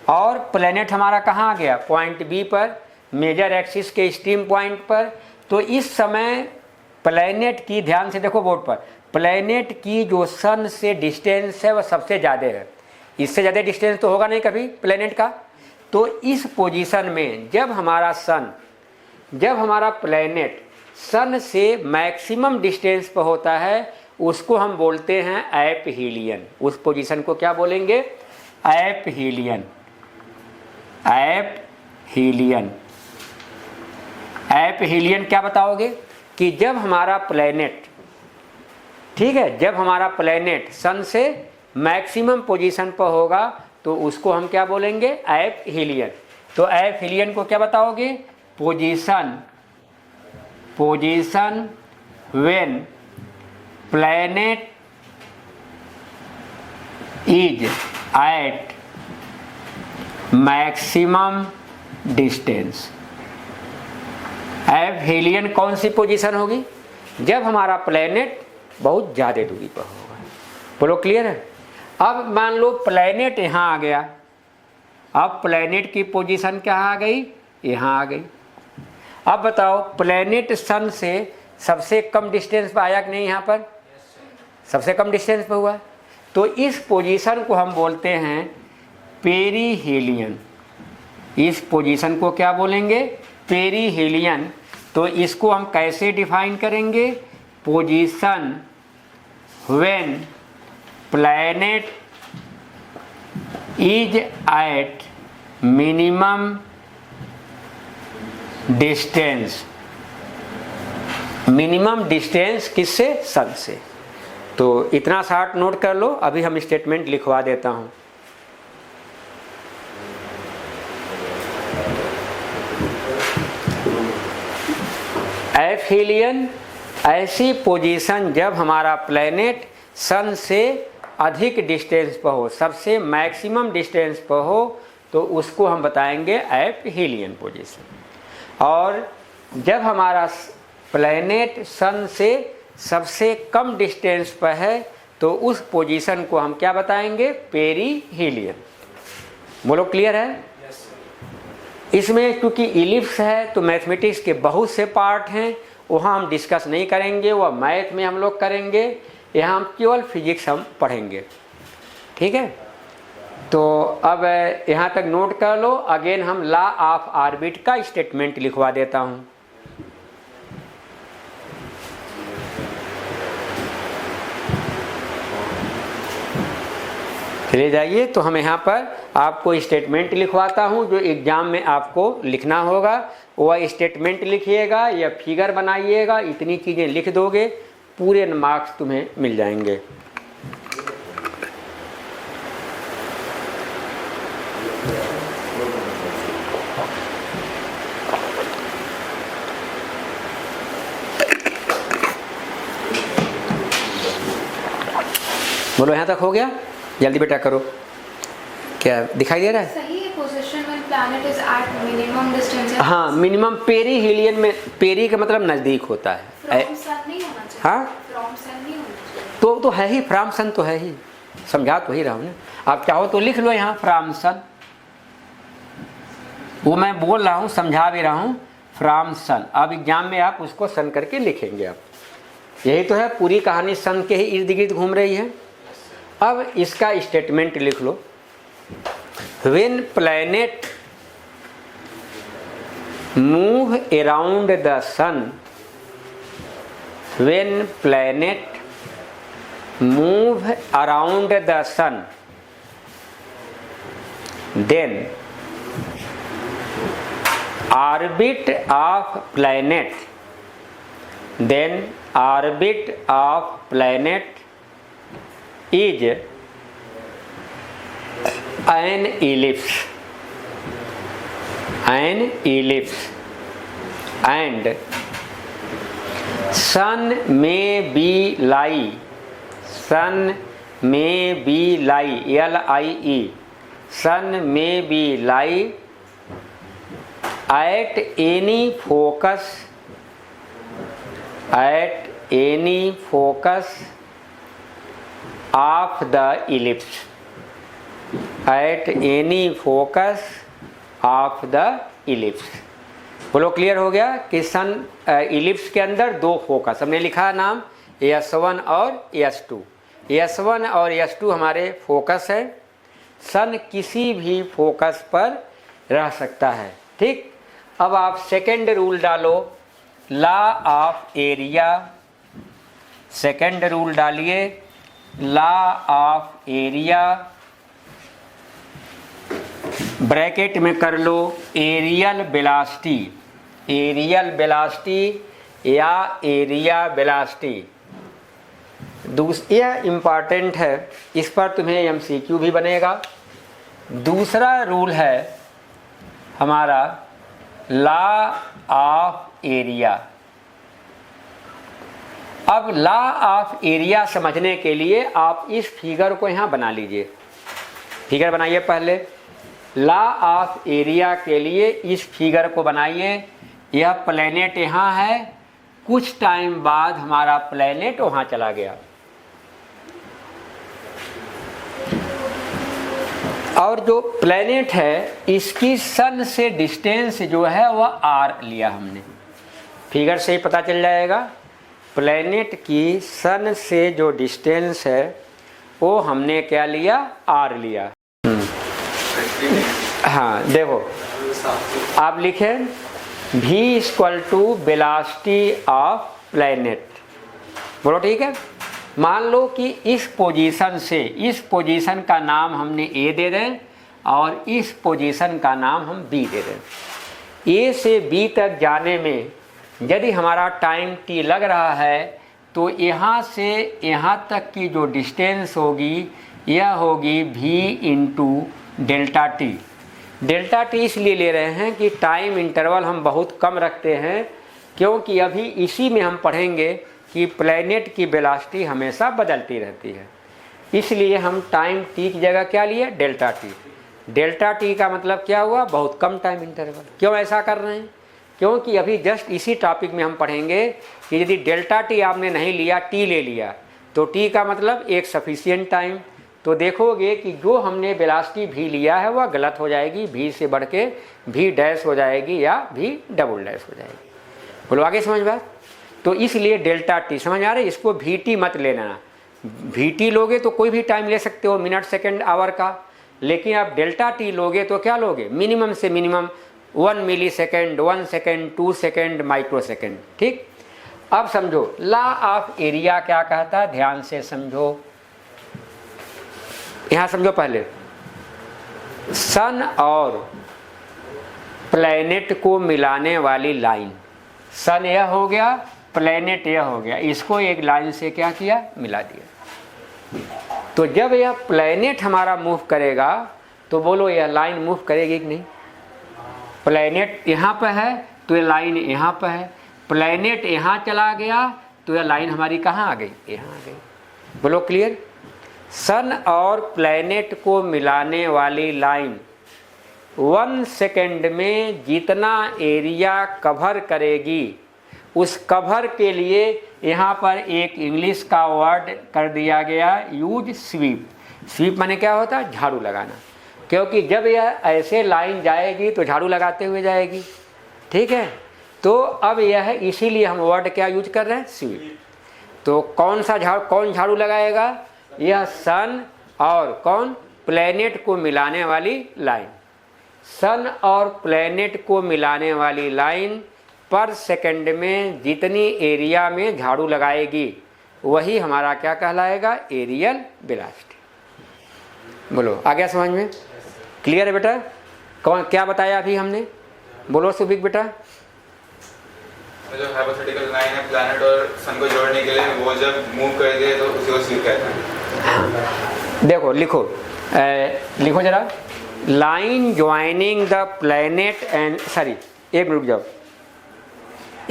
और प्लैनेट हमारा कहाँ आ गया? पॉइंट बी पर, मेजर एक्सिस के एक्सट्रीम पॉइंट पर। तो इस समय प्लैनेट की, ध्यान से देखो बोर्ड पर, प्लैनेट की जो सन से डिस्टेंस है वह सबसे ज़्यादा है। इससे ज़्यादा डिस्टेंस तो होगा नहीं कभी प्लैनेट का। तो इस पोजीशन में जब हमारा सन, जब हमारा प्लैनेट सन से मैक्सिमम डिस्टेंस पर होता है, उसको हम बोलते हैं एपहीलियन। उस पोजीशन को क्या बोलेंगे? एपहीलियन। एपहीलियन। एपहीलियन क्या बताओगे? कि जब हमारा प्लैनेट, ठीक है, जब हमारा प्लैनेट सन से मैक्सिमम पोजीशन पर होगा तो उसको हम क्या बोलेंगे? एपहीलियन। तो एपहीलियन को क्या बताओगे? Position, position when planet is at maximum distance. Aphelion कौन सी पोजीशन होगी? जब हमारा प्लैनेट बहुत ज़्यादा दूरी पर होगा। बोलो क्लियर है? अब मान लो प्लैनेट यहाँ आ गया, अब प्लैनेट की पोजीशन क्या आ गई? यहाँ आ गई। अब बताओ, प्लैनेट सन से सबसे कम डिस्टेंस पर आया कि नहीं? यहाँ पर सबसे कम डिस्टेंस पर हुआ। तो इस पोजीशन को हम बोलते हैं पेरीहेलियन। इस पोजीशन को क्या बोलेंगे? पेरीहेलियन। तो इसको हम कैसे डिफाइन करेंगे? Position when planet is at minimum distance, minimum distance किससे? सन से। तो इतना शार्ट नोट कर लो, अभी हम स्टेटमेंट लिखवा देता हूं। एफिलियन ऐसी पोजीशन जब हमारा प्लैनेट सन से अधिक डिस्टेंस पर हो, सबसे मैक्सिमम डिस्टेंस पर हो, तो उसको हम बताएंगे एफिलियन पोजीशन। और जब हमारा प्लैनेट सन से सबसे कम डिस्टेंस पर है, तो उस पोजीशन को हम क्या बताएंगे? पेरीहीलियन। बोलो क्लियर है? इसमें क्योंकि इलिप्स है तो मैथमेटिक्स के बहुत से पार्ट हैं, वहाँ हम डिस्कस नहीं करेंगे, वह मैथ में हम लोग करेंगे। यहाँ हम केवल फिजिक्स हम पढ़ेंगे, ठीक है? तो अब यहाँ तक नोट कर लो। अगेन हम लॉ ऑफ ऑर्बिट का स्टेटमेंट लिखवा देता हूँ। चले जाइए। तो हम यहाँ पर आपको स्टेटमेंट लिखवाता हूँ जो एग्जाम में आपको लिखना होगा। वह स्टेटमेंट लिखिएगा या फिगर बनाइएगा, इतनी चीज़ें लिख दोगे, पूरे मार्क्स तुम्हें मिल जाएंगे। बोलो यहाँ तक हो गया? जल्दी बेटा करो। क्या दिखाई दे रहा है? सही है। Position when planet is at minimum distance. हाँ, मिनिमम पेरीहीलियन में, पेरी का मतलब नजदीक होता है। फ्रॉम सन नहीं होना चाहिए। हाँ, फ्रॉम सन नहीं होना चाहिए। तो है ही, फ्रॉम सन तो है ही, समझा तो ही रहा हूँ ना। आप चाहो तो लिख लो यहाँ फ्रॉम सन, वो मैं बोल रहा हूँ, समझा भी रहा हूँ, फ्रॉम सन। अब एग्जाम में आप उसको सन करके लिखेंगे। आप यही तो है, पूरी कहानी सन के ही इर्द गिर्द घूम रही है। अब इसका स्टेटमेंट लिख लो। When planet move around the sun, when planet move around the sun, then orbit of planet, then orbit of planet is an ellipse, and sun may be lie, sun may be lie, L-I-E, sun may be lie at any focus, at any focus of the ellipse, at any focus of the ellipse। बोलो clear हो गया कि सन ellipse के अंदर दो focus हमने लिखा नाम, S1 और S2। S1 और S2 हमारे फोकस है। सन किसी भी फोकस पर रह सकता है, ठीक। अब आप सेकेंड रूल डालो, law of area. Second rule डालिए, लॉ ऑफ एरिया, ब्रैकेट में कर लो एरियल वेलोसिटी, एरियल वेलोसिटी या एरिया वेलोसिटी। यह इम्पॉर्टेंट है, इस पर तुम्हें एमसीक्यू भी बनेगा। दूसरा रूल है हमारा लॉ ऑफ एरिया। अब लॉ ऑफ एरिया समझने के लिए आप इस फिगर को यहाँ बना लीजिए। फिगर बनाइए पहले। लॉ ऑफ एरिया के लिए इस फिगर को बनाइए। यह प्लैनेट यहाँ है, कुछ टाइम बाद हमारा प्लैनेट वहाँ चला गया, और जो प्लैनेट है इसकी सन से डिस्टेंस जो है वह आर लिया हमने। फिगर से ही पता चल जाएगा। प्लैनेट की सन से जो डिस्टेंस है वो हमने क्या लिया, आर लिया। हाँ देखो, आप लिखें v equal to velocity of planet. बोलो ठीक है। मान लो कि इस पोजीशन से, इस पोजीशन का नाम हमने ए दे दें और इस पोजीशन का नाम हम बी दे दें। ए से बी तक जाने में यदि हमारा टाइम टी लग रहा है तो यहाँ से यहाँ तक की जो डिस्टेंस होगी यह होगी v into delta T. Delta T इसलिए ले रहे हैं कि टाइम इंटरवल हम बहुत कम रखते हैं, क्योंकि अभी इसी में हम पढ़ेंगे कि प्लैनेट की वेलोसिटी हमेशा बदलती रहती है। इसलिए हम टाइम टी की जगह क्या लिए, डेल्टा टी। डेल्टा टी का मतलब क्या हुआ, बहुत कम टाइम इंटरवल। क्यों ऐसा कर रहे हैं, क्योंकि अभी जस्ट इसी टॉपिक में हम पढ़ेंगे कि यदि डेल्टा टी आपने नहीं लिया, टी ले लिया, तो टी का मतलब एक सफिशिएंट टाइम। तो देखोगे कि जो हमने वेलोसिटी भी लिया है वह गलत हो जाएगी, भी से बढ़ के भी डैश हो जाएगी या भी डबल डैश हो जाएगी। बोलो आगे समझ बात। तो इसलिए डेल्टा टी समझ आ रही, इसको वी टी मत लेना। वी टी लोगे तो कोई भी टाइम ले सकते हो, मिनट सेकेंड आवर का, लेकिन आप डेल्टा टी लोगे तो क्या लोगे, मिनिमम से minimum 1 millisecond, 1 second, 2 second, microsecond. ठीक, अब समझो लॉ ऑफ एरिया क्या कहता है, ध्यान से समझो। यहां समझो पहले, सन और प्लैनेट को मिलाने वाली लाइन, सन यह हो गया, प्लैनेट यह हो गया, इसको एक लाइन से क्या किया, मिला दिया। तो जब यह प्लैनेट हमारा मूव करेगा तो बोलो यह लाइन मूव करेगी कि नहीं। प्लैनेट यहाँ पे है तो यह लाइन यहाँ पे है, प्लैनेट यहाँ चला गया तो यह लाइन हमारी कहाँ आ गई, यहाँ आ गई। बोलो क्लियर। सन और प्लैनेट को मिलाने वाली लाइन 1 सेकेंड में जितना एरिया कवर करेगी, उस कवर के लिए यहाँ पर एक इंग्लिश का वर्ड कर दिया गया, यूज स्वीप। स्वीप माने क्या होता है, झाड़ू लगाना। क्योंकि जब यह ऐसे लाइन जाएगी तो झाड़ू लगाते हुए जाएगी, ठीक है। तो अब यह इसीलिए हम वर्ड क्या यूज कर रहे हैं, स्वीप। तो कौन झाड़ू लगाएगा, यह सन और कौन, प्लैनेट को मिलाने वाली लाइन। सन और प्लैनेट को मिलाने वाली लाइन पर सेकंड में जितनी एरिया में झाड़ू लगाएगी वही हमारा क्या कहलाएगा, एरियल वेलोसिटी। बोलो आ गया समझ में, क्लियर है बेटा। कौन क्या बताया अभी हमने, बोलो सुबिक बेटा। जो हाइपोथेटिकल लाइन है प्लैनेट और सन को जोड़ने के लिए, वो जब मूव कर दे तो उसी को स्वीप कहते हैं। देखो लिखो, लिखो जरा, line joining the planet and, sorry एक मिनट जाओ,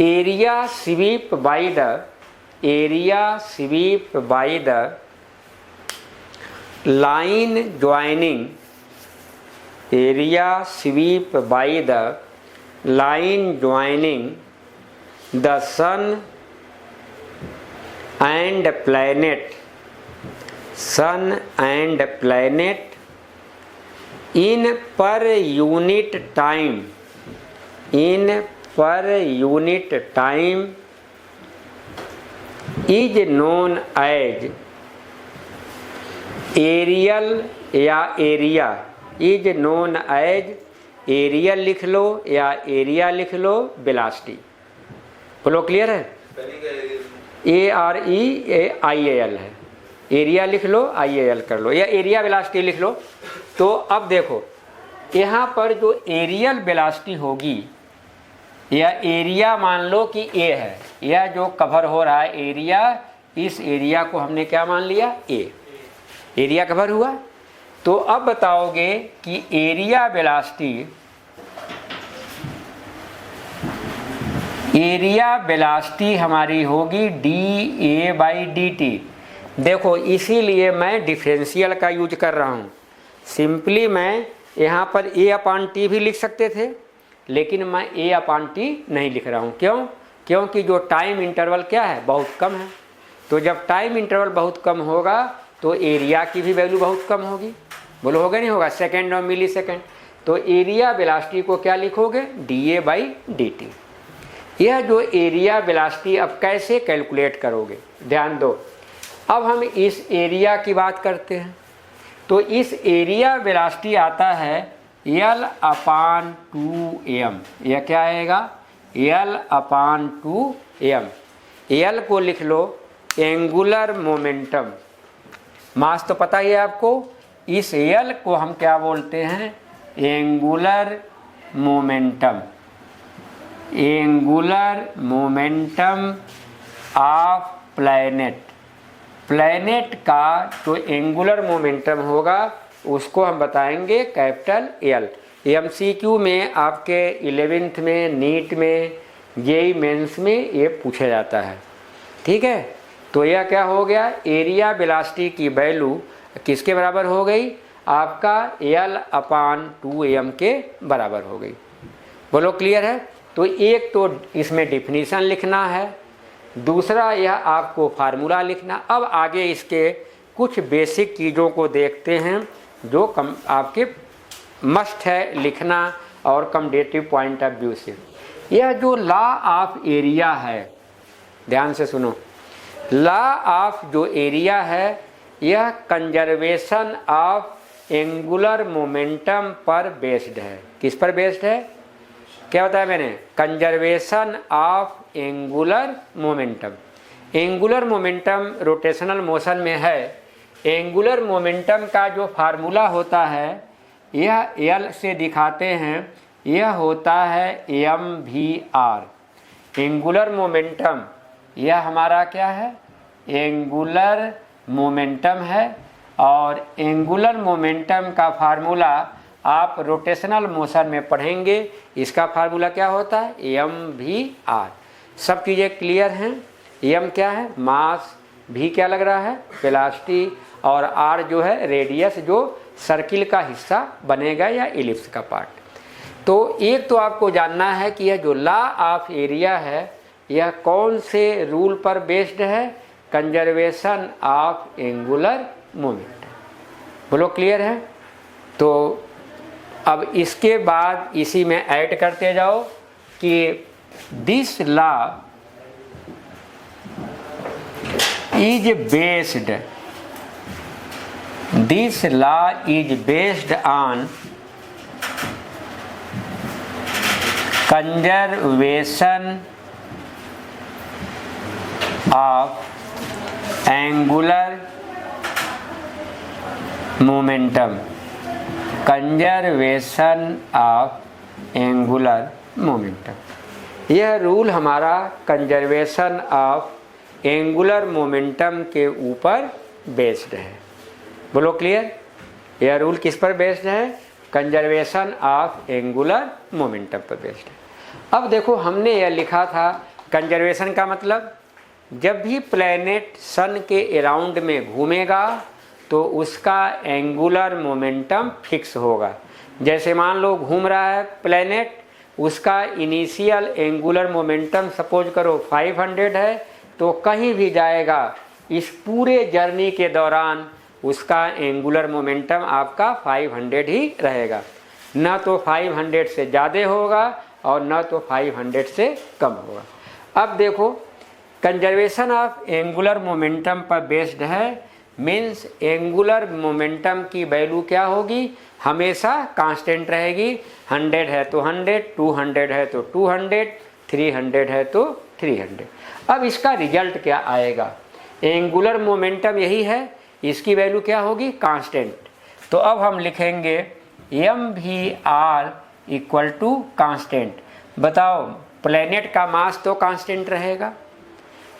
area sweep by the line joining, area sweep by the line joining the sun and planet, sun and planet in per unit time, in per unit time is known as areal या area, is known as areal लिख लो या area लिख लो velocity. बोलो clear है। AREIAL है, area लिख लो, IAL कर लो, या एरिया वेलोसिटी लिख लो। तो अब देखो यहाँ पर जो एरियल वेलोसिटी होगी, या एरिया मान लो कि A है, यह जो कवर हो रहा है एरिया, इस एरिया को हमने क्या मान लिया, A, एरिया कवर हुआ। तो अब बताओगे कि एरिया वेलोसिटी, एरिया वेलोसिटी हमारी होगी dA/dt। देखो इसीलिए मैं डिफरेंशियल का यूज कर रहा हूँ। सिंपली मैं यहाँ पर A/T भी लिख सकते थे, लेकिन मैं A/T नहीं लिख रहा हूँ। क्यों, क्योंकि जो टाइम इंटरवल क्या है, बहुत कम है। तो जब टाइम इंटरवल बहुत कम होगा तो एरिया की भी वैल्यू बहुत कम होगी। बोलो होगा नहीं होगा, सेकेंड और मिली सेकेंड। तो एरिया वेलोसिटी को क्या लिखोगे, dA/dt। यह जो एरिया वेलोसिटी अब कैसे कैलकुलेट करोगे, ध्यान दो। अब हम इस एरिया की बात करते हैं। तो इस एरिया वेलोसिटी आता है L/2m। यह क्या आएगा, L/2m। L को लिख लो एंगुलर मोमेंटम, मास तो पता ही है आपको, इस एल को हम क्या बोलते हैं? Angular momentum. Angular momentum of planet. Planet का जो एंगुलर मोमेंटम होगा उसको हम बताएंगे कैपिटल एल। एमसीक्यू में आपके 11th में, नीट में, जेईई मेंस में ये पूछा जाता है। ठीक है, तो यह क्या हो गया? एरिया वेलोसिटी की वैल्यू किसके बराबर हो गई? आपका L/2m के बराबर हो गई। बोलो क्लियर है? तो एक तो इसमें डिफिनीशन लिखना है, दूसरा यह आपको फार्मूला लिखना। अब आगे इसके कुछ बेसिक चीज़ों को देखते हैं जो आपके मस्ट है लिखना और कम्पटेटिव पॉइंट ऑफ व्यू से। यह जो लॉ ऑफ एरिया है, ध्यान से सुनो, लॉ ऑफ जो एरिया है यह कंजर्वेशन ऑफ एंगुलर मोमेंटम पर बेस्ड है। किस पर बेस्ड है? क्या बताया मैंने? Conservation of angular momentum. Angular momentum rotational motion में है। एंगुलर मोमेंटम का जो फार्मूला होता है यह एल से दिखाते हैं, यह होता है mvr। एंगुलर मोमेंटम यह हमारा क्या है? एंगुलर मोमेंटम है। और एंगुलर मोमेंटम का फार्मूला आप रोटेशनल मोशन में पढ़ेंगे। इसका फार्मूला क्या होता है? mvr। सब चीज़ें क्लियर हैं? m क्या है? मास। v क्या लग रहा है? वेलोसिटी। और r जो है रेडियस, जो सर्किल का हिस्सा बनेगा या इलिप्स का पार्ट। तो एक तो आपको जानना है कि यह जो लॉ ऑफ एरिया है यह कौन से रूल पर बेस्ड है? Conservation of angular momentum. बोलो क्लियर है? तो अब इसके बाद इसी में ऐड करते जाओ कि this law is based, this law is based on conservation of angular momentum. Conservation of angular momentum, यह रूल हमारा कंजर्वेशन ऑफ एंगुलर मोमेंटम के ऊपर बेस्ड है। बोलो क्लियर? यह रूल किस पर बेस्ड है? कंजर्वेशन ऑफ एंगुलर मोमेंटम पर बेस्ड है। अब देखो, हमने यह लिखा था कंजर्वेशन का मतलब जब भी प्लैनेट सन के अराउंड में घूमेगा तो उसका एंगुलर मोमेंटम फिक्स होगा। जैसे मान लो घूम रहा है प्लैनेट, उसका इनिशियल एंगुलर मोमेंटम सपोज करो 500 है, तो कहीं भी जाएगा इस पूरे जर्नी के दौरान उसका एंगुलर मोमेंटम आपका 500 ही रहेगा। न तो 500 से ज़्यादा होगा और न तो 500 से कम होगा। अब देखो, कंजर्वेशन ऑफ एंगुलर मोमेंटम पर बेस्ड है, मीन्स एंगुलर मोमेंटम की वैल्यू क्या होगी? हमेशा कांस्टेंट रहेगी। 100 है तो 100, 200 है तो 200, 300 है तो 300। अब इसका रिजल्ट क्या आएगा? एंगुलर मोमेंटम यही है, इसकी वैल्यू क्या होगी? कांस्टेंट। तो अब हम लिखेंगे mvr इक्वल टू कांस्टेंट। बताओ, प्लैनेट का मास तो कांस्टेंट रहेगा,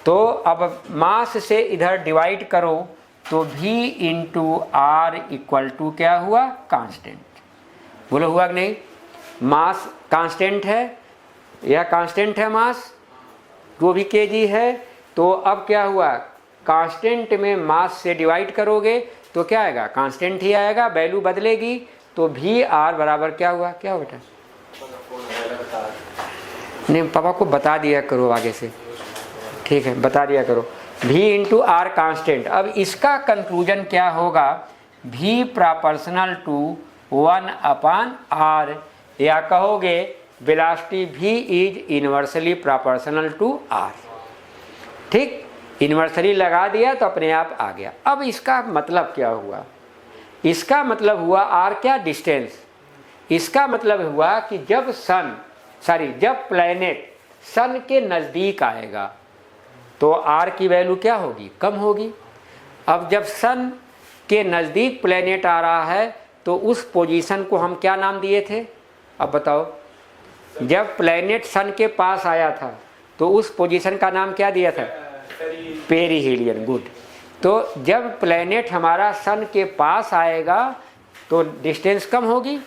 तो अब मास से इधर डिवाइड करो तो v into R equal to क्या हुआ? कांस्टेंट। बोलो हुआ कि नहीं? मास कांस्टेंट है, यह कांस्टेंट है मास जो भी kg है। तो अब क्या हुआ? कांस्टेंट में मास से डिवाइड करोगे तो क्या आएगा? कांस्टेंट ही आएगा, वैल्यू बदलेगी। तो वी आर बराबर क्या हुआ? क्या हुआ बेटा? नहीं, पापा को बता दिया करो आगे से, ठीक है, बता दिया करो। v into R constant. अब इसका कंक्लूजन क्या होगा? v प्रोपोर्शनल टू 1/r, या कहोगे velocity v is inversely proportional to r। ठीक, इन्वर्सली लगा दिया तो अपने आप आ गया। अब इसका मतलब क्या हुआ? इसका मतलब हुआ r क्या? डिस्टेंस। इसका मतलब हुआ कि जब प्लैनेट सन के नज़दीक आएगा तो r की वैल्यू क्या होगी? कम होगी। अब जब सन के नज़दीक प्लेनेट आ रहा है तो उस पोजीशन को हम क्या नाम दिए थे? अब बताओ। जब प्लेनेट सन के पास आया था तो उस पोजीशन का नाम क्या दिया था? पेरिहीलियन। गुड। तो जब प्लेनेट हमारा सन के पास आएगा तो डिस्टेंस कम होगी,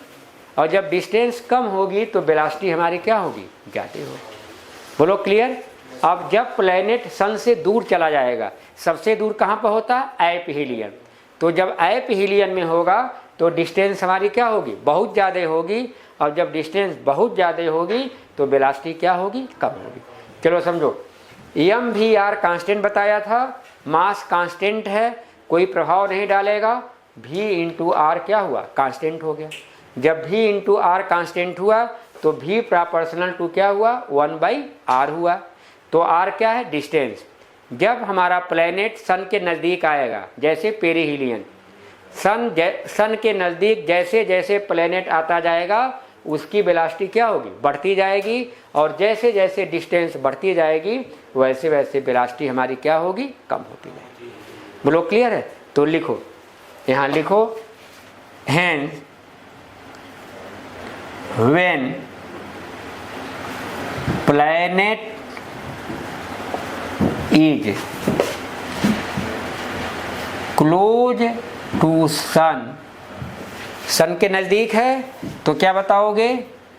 और जब डिस्टेंस कम होगी तो वेलोसिटी हमारी क्या होगी? ज़्यादा होगी। बोलो क्लियर? अब जब प्लेनेट सन से दूर चला जाएगा, सबसे दूर कहाँ पर होता है? एपीहीलियन। तो जब एपीहीलियन में होगा तो डिस्टेंस हमारी क्या होगी? बहुत ज़्यादा होगी, और जब डिस्टेंस बहुत ज़्यादा होगी तो वेलोसिटी क्या होगी? कम होगी। चलो समझो, एम वी आर कांस्टेंट बताया था, मास कांस्टेंट है, कोई प्रभाव नहीं डालेगा। v इंटू आर क्या हुआ? कांस्टेंट हो गया। जब v इंटू आर कांस्टेंट हुआ तो v प्रोपोर्शनल टू क्या हुआ? 1/r हुआ। तो r क्या है? डिस्टेंस। जब हमारा प्लेनेट सन के नज़दीक आएगा, जैसे पेरिहीलियन, सन के नज़दीक जैसे जैसे प्लेनेट आता जाएगा उसकी वेलोसिटी क्या होगी? बढ़ती जाएगी, और जैसे जैसे डिस्टेंस बढ़ती जाएगी वैसे वैसे वेलोसिटी हमारी क्या होगी? कम होती जाएगी। बोलो क्लियर है? तो लिखो, यहाँ लिखो, hence when planet is close to sun, sun के नज़दीक है तो क्या बताओगे?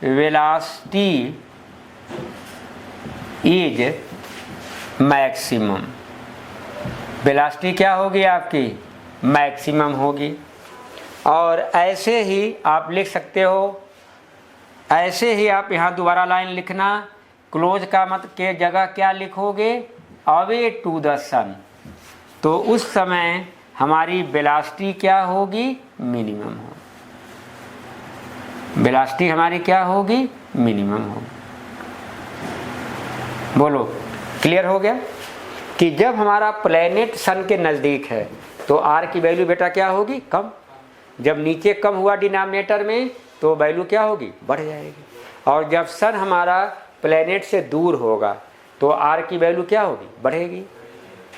Velocity is maximum. वेलोसिटी क्या होगी आपकी? मैक्सिमम होगी। और ऐसे ही आप लिख सकते हो, ऐसे ही आप यहाँ दोबारा लाइन लिखना, क्लोज का मत के जगह क्या लिखोगे? अवे टू द सन। तो उस समय हमारी वेलोसिटी क्या होगी? मिनिमम होगी। वेलोसिटी हमारी क्या होगी? मिनिमम होगी। बोलो क्लियर हो गया? कि जब हमारा प्लेनेट सन के नज़दीक है तो आर की वैल्यू बेटा क्या होगी? कम। जब नीचे कम हुआ डिनोमिनेटर में तो वैल्यू क्या होगी? बढ़ जाएगी। और जब सन हमारा प्लेनेट से दूर होगा तो आर की वैल्यू क्या होगी? बढ़ेगी।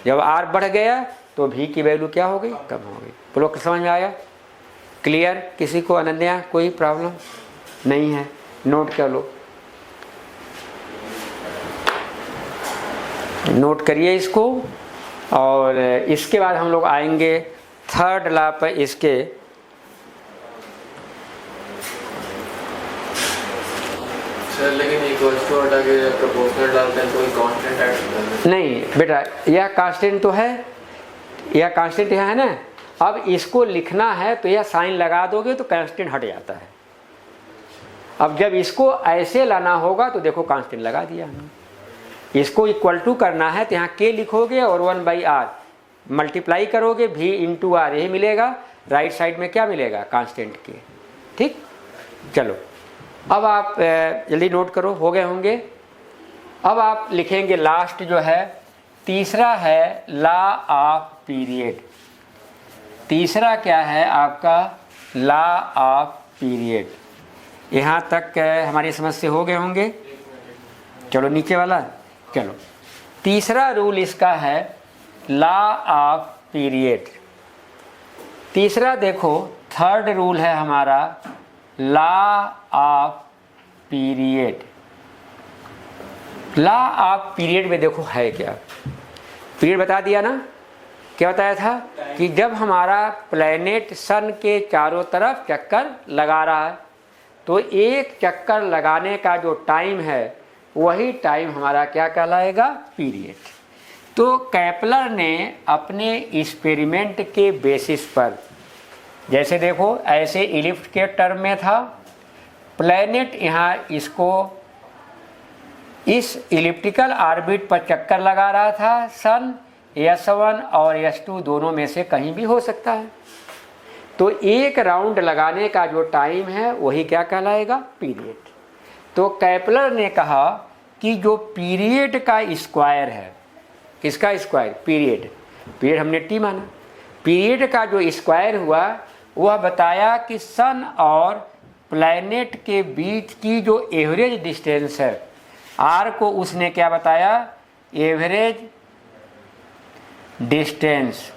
जब आर बढ़ गया तो भी की वैल्यू क्या हो गई? कम हो गई। बोलो समझ में आया? क्लियर? किसी को अनन्या कोई प्रॉब्लम नहीं है? नोट कर लो, नोट करिए इसको। और इसके बाद हम लोग आएंगे थर्ड लॉ पर। इसके सर लेकिन इक्वल्स टू हटा के जब प्रोपोर्शनल डालते हैं तो कोई कांस्टेंट ऐड करते हैं? नहीं बेटा, यह कांस्टेंट तो है, यह कांस्टेंट यहाँ है ना। अब इसको लिखना है तो यह साइन लगा दोगे तो कांस्टेंट हट जाता है। अब जब इसको ऐसे लाना होगा तो देखो कांस्टेंट लगा दिया हमने। इसको इक्वल टू करना है तो यहाँ के लिखोगे और 1/r मल्टीप्लाई करोगे, v इंटू आर यही मिलेगा। राइट साइड में क्या मिलेगा? कांस्टेंट के। ठीक, चलो अब आप जल्दी नोट करो, हो गए होंगे। अब आप लिखेंगे लास्ट जो है, तीसरा है लॉ ऑफ पीरियड। तीसरा क्या है आपका? Law of period. यहाँ तक हमारी समझ से हो गए होंगे। चलो नीचे वाला, चलो तीसरा रूल इसका है लॉ ऑफ पीरियड। तीसरा देखो, थर्ड रूल है हमारा law of period. Law of period में देखो है क्या? पीरियड बता दिया ना, क्या बताया था कि जब हमारा प्लैनेट सन के चारों तरफ चक्कर लगा रहा है तो एक चक्कर लगाने का जो टाइम है वही टाइम हमारा क्या कहलाएगा? पीरियड। तो केपलर ने अपने एक्सपेरिमेंट के बेसिस पर, जैसे देखो ऐसे इलिप्स के टर्म में था, प्लैनेट यहाँ इसको इस इलिप्टिकल ऑर्बिट पर चक्कर लगा रहा था। सन S1 और S2 दोनों में से कहीं भी हो सकता है। तो एक राउंड लगाने का जो टाइम है वही क्या कहलाएगा? पीरियड। तो केपलर ने कहा कि जो पीरियड का स्क्वायर है, किसका स्क्वायर? पीरियड। पीरियड हमने टी माना। पीरियड का जो स्क्वायर हुआ वह बताया कि सन और प्लैनेट के बीच की जो एवरेज डिस्टेंस है आर को उसने क्या बताया? Average distance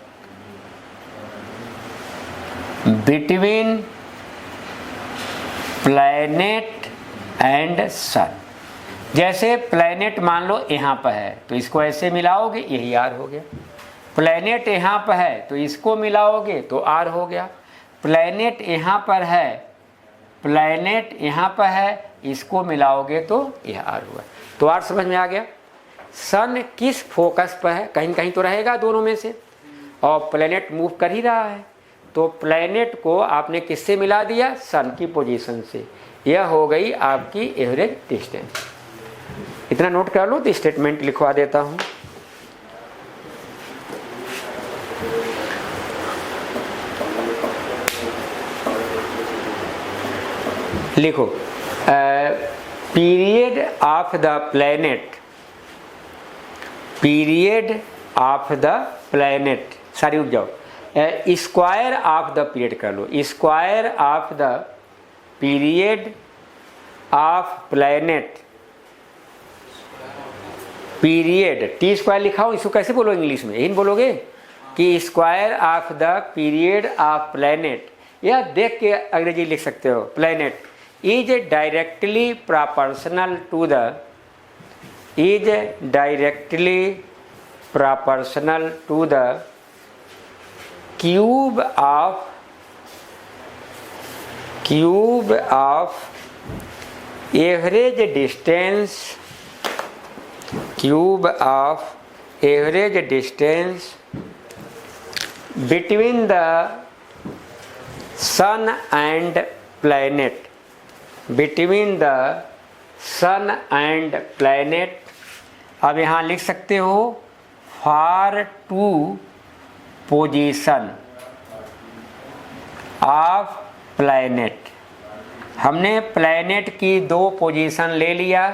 between planet and sun. जैसे प्लैनेट मान लो यहाँ पर है तो इसको ऐसे मिलाओगे, यही आर हो गया। प्लैनेट यहाँ पर है तो इसको मिलाओगे तो आर हो गया। प्लैनेट यहाँ पर है, प्लैनेट यहाँ पर है, इसको मिलाओगे तो यह आर हुआ। तो आर समझ में आ गया। सन किस फोकस पर है, कहीं कहीं तो रहेगा दोनों में से, और प्लैनेट मूव कर ही रहा है, तो प्लैनेट को आपने किससे मिला दिया, सन की पोजीशन से। यह हो गई आपकी एवरेज डिस्टेंस। इतना नोट कर लो तो स्टेटमेंट लिखवा देता हूँ। लिखो period of the planet, period of the planet, sorry रुक जाओ, स्क्वायर ऑफ द पीरियड कर लो, square of the period of planet, period T square लिखा हो, इसको कैसे बोलो इंग्लिश में, यही बोलोगे कि square of the period of planet, या देख के अंग्रेजी लिख सकते हो, planet is directly proportional to the, is directly proportional to the cube of average distance, cube of average distance between the sun and planet, between the sun and planet. अब यहाँ लिख सकते हो for two position of planet. हमने planet की दो position ले लिया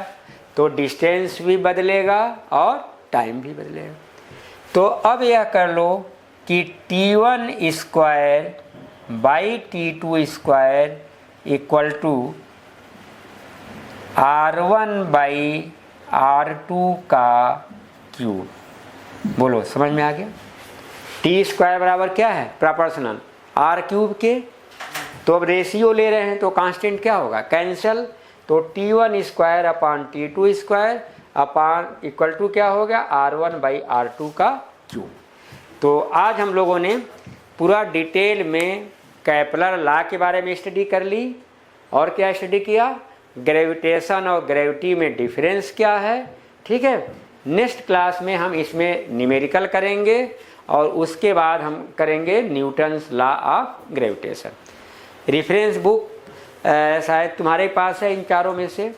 तो डिस्टेंस भी बदलेगा और टाइम भी बदलेगा। तो अब यह कर लो कि T1 square by T2 square equal to R1 by R2 का क्यूब। बोलो समझ में आ गया। टी स्क्वायर बराबर क्या है, प्रोपोर्शनल आर क्यूब के। तो अब रेशियो ले रहे हैं तो कांस्टेंट क्या होगा, कैंसल। तो T1 square upon T2 square upon equal to क्या हो गया, R1 बाई R2 का क्यूब। तो आज हम लोगों ने पूरा डिटेल में कैपलर लॉ के बारे में स्टडी कर ली। और क्या स्टडी किया, ग्रेविटेशन और ग्रेविटी में डिफरेंस क्या है। ठीक है, नेक्स्ट क्लास में हम इसमें न्यूमेरिकल करेंगे और उसके बाद हम करेंगे Newton's law of gravitation. Reference book शायद तुम्हारे पास है इन चारों में से।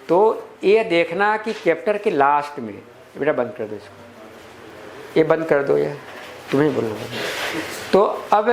तो ये देखना कि चैप्टर के लास्ट में, बेटा बंद कर दो इसको, ये बंद कर दो, ये तुम्हें बोलना। तो अब